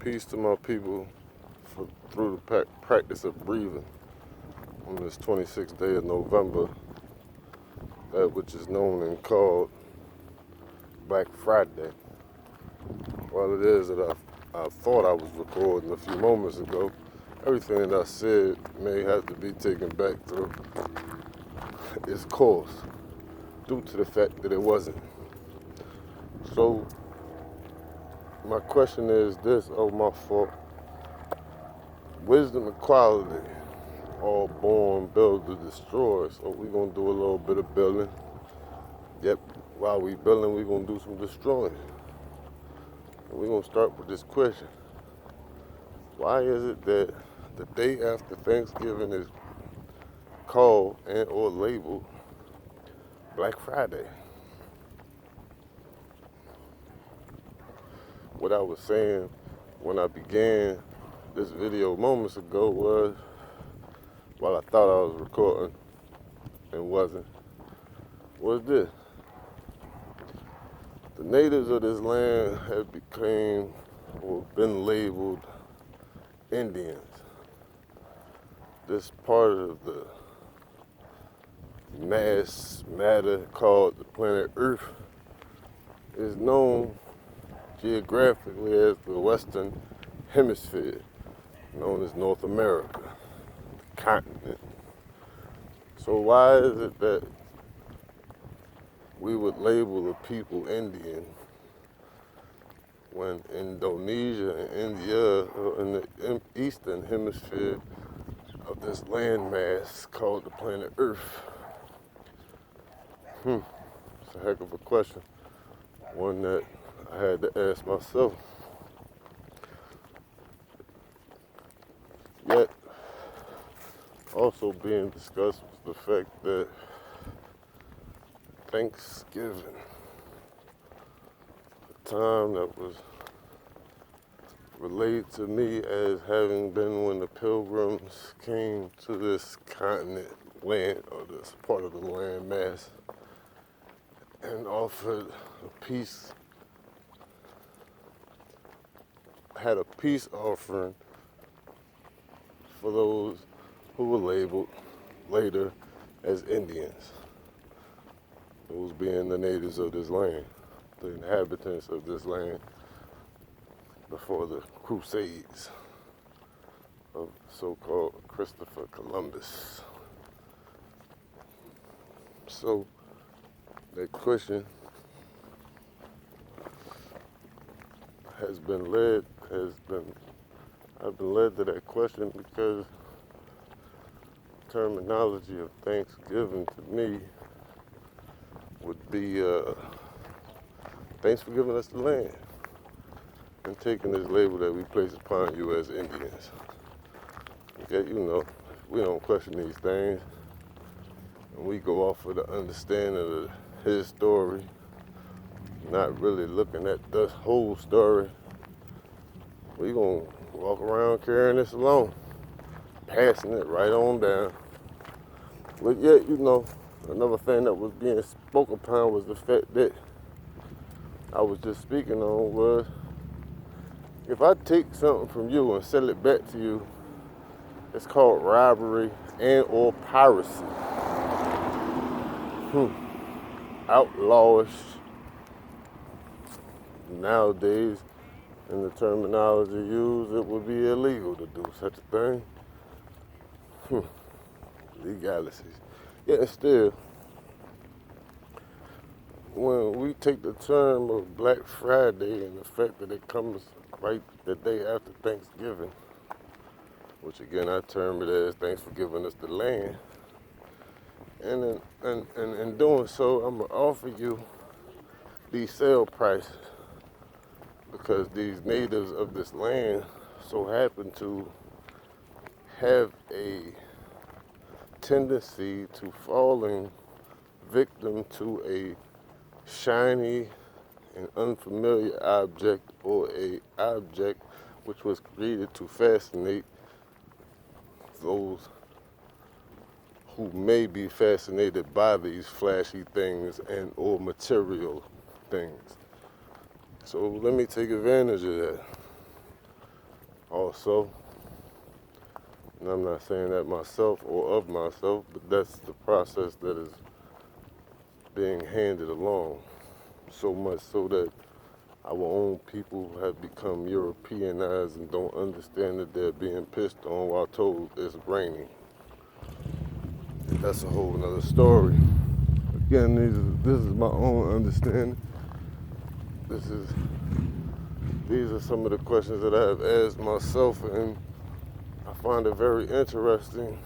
Peace to my people through the practice of breathing on this 26th day of November, that which is known and called Black Friday. While it is that I thought I was recording a few moments ago, everything that I said may have to be taken back through its course due to the fact that it wasn't. So my question is this, my fault. Wisdom and quality, all born, build to destroy. So we're going to do a little bit of building. Yep, while we building, we're going to do some destroying. And we're going to start with this question. Why is it that the day after Thanksgiving is called and or labeled Black Friday? What I was saying when I began this video moments ago was, while I thought I was recording and wasn't, was this. The natives of this land have become or been labeled Indians. This part of the mass matter called the planet Earth is known geographically as the Western Hemisphere, known as North America, the continent. So why is it that we would label the people Indian when Indonesia and India are in the eastern hemisphere of this landmass called the planet Earth? It's a heck of a question, one that I had to ask myself. Yet, also being discussed was the fact that Thanksgiving, a time that was relayed to me as having been when the pilgrims came to this continent land, or this part of the land mass, and offered a peace, had a peace offering for those who were labeled later as Indians, those being the natives of this land, the inhabitants of this land before the Crusades of so-called Christopher Columbus. So that question I've been led to that question because terminology of Thanksgiving to me would be thanks for giving us the land and taking this label that we place upon you as Indians. Okay, we don't question these things, and we go off of the understanding of his story, not really looking at the whole story. We gonna walk around carrying this along, passing it right on down. But yet, another thing that was being spoke upon was the fact that I was just speaking on was, if I take something from you and sell it back to you, it's called robbery and or piracy. Outlawish nowadays, in the terminology used, it would be illegal to do such a thing. Legalities. Yet still, when we take the term of Black Friday and the fact that it comes right the day after Thanksgiving, which again I term it as thanks for giving us the land, and in doing so, I'm gonna offer you these sale prices because these natives of this land so happen to have a tendency to falling victim to a shiny and unfamiliar object, or a object which was created to fascinate those who may be fascinated by these flashy things and or material things. So let me take advantage of that. myself. And I'm not saying that myself or of myself, but that's the process that is being handed along. So much so that our own people have become Europeanized and don't understand that they're being pissed on while told it's raining. That's a whole nother story. Again, this is my own understanding. These are some of the questions that I have asked myself, and I find it very interesting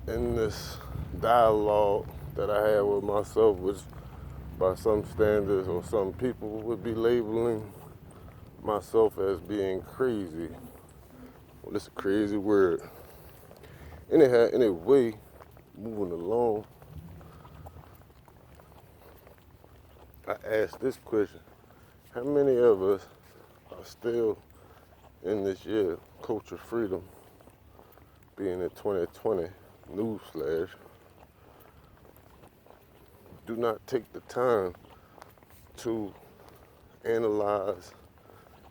in this dialogue that I have with myself, which by some standards or some people would be labeling myself as being crazy. Well, it's a crazy word. Anyhow, anyway, moving along, I asked this question: how many of us are still in this year, Culture Freedom, being in 2020, newsflash, do not take the time to analyze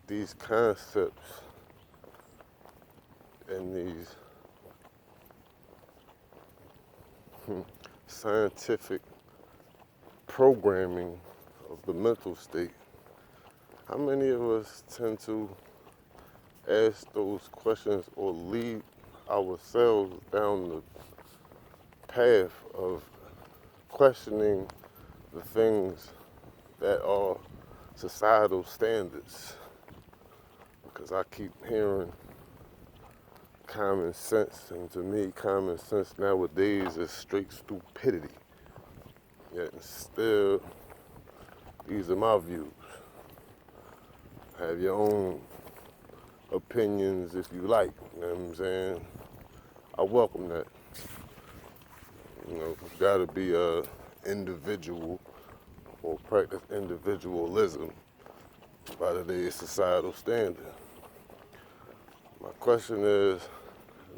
these concepts and these scientific programming of the mental state? How many of us tend to ask those questions or lead ourselves down the path of questioning the things that are societal standards? Because I keep hearing common sense, and to me, common sense nowadays is straight stupidity. Yet still, these are my views. Have your own opinions if you like, you know what I'm saying? I welcome that. You know, you gotta be a individual or practice individualism by today's societal standard. My question is,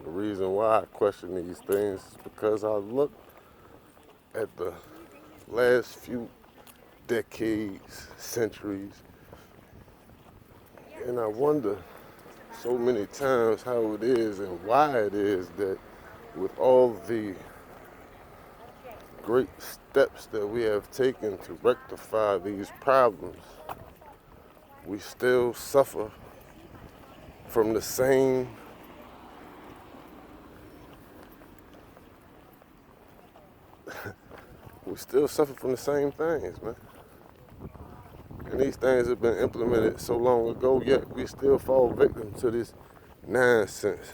the reason why I question these things is because I look at the last few decades, centuries, and I wonder so many times how it is and why it is that with all the great steps that we have taken to rectify these problems, we still suffer from the same things, man. And these things have been implemented so long ago, yet we still fall victim to this nonsense.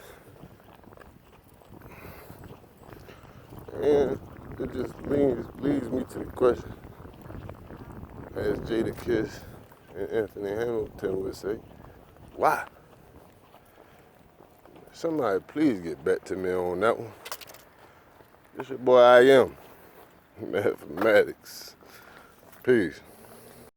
And it just leads me to the question, as Jadakiss and Anthony Hamilton would say, why? Somebody please get back to me on that one. It's your boy I Am, Mathematics. Peace.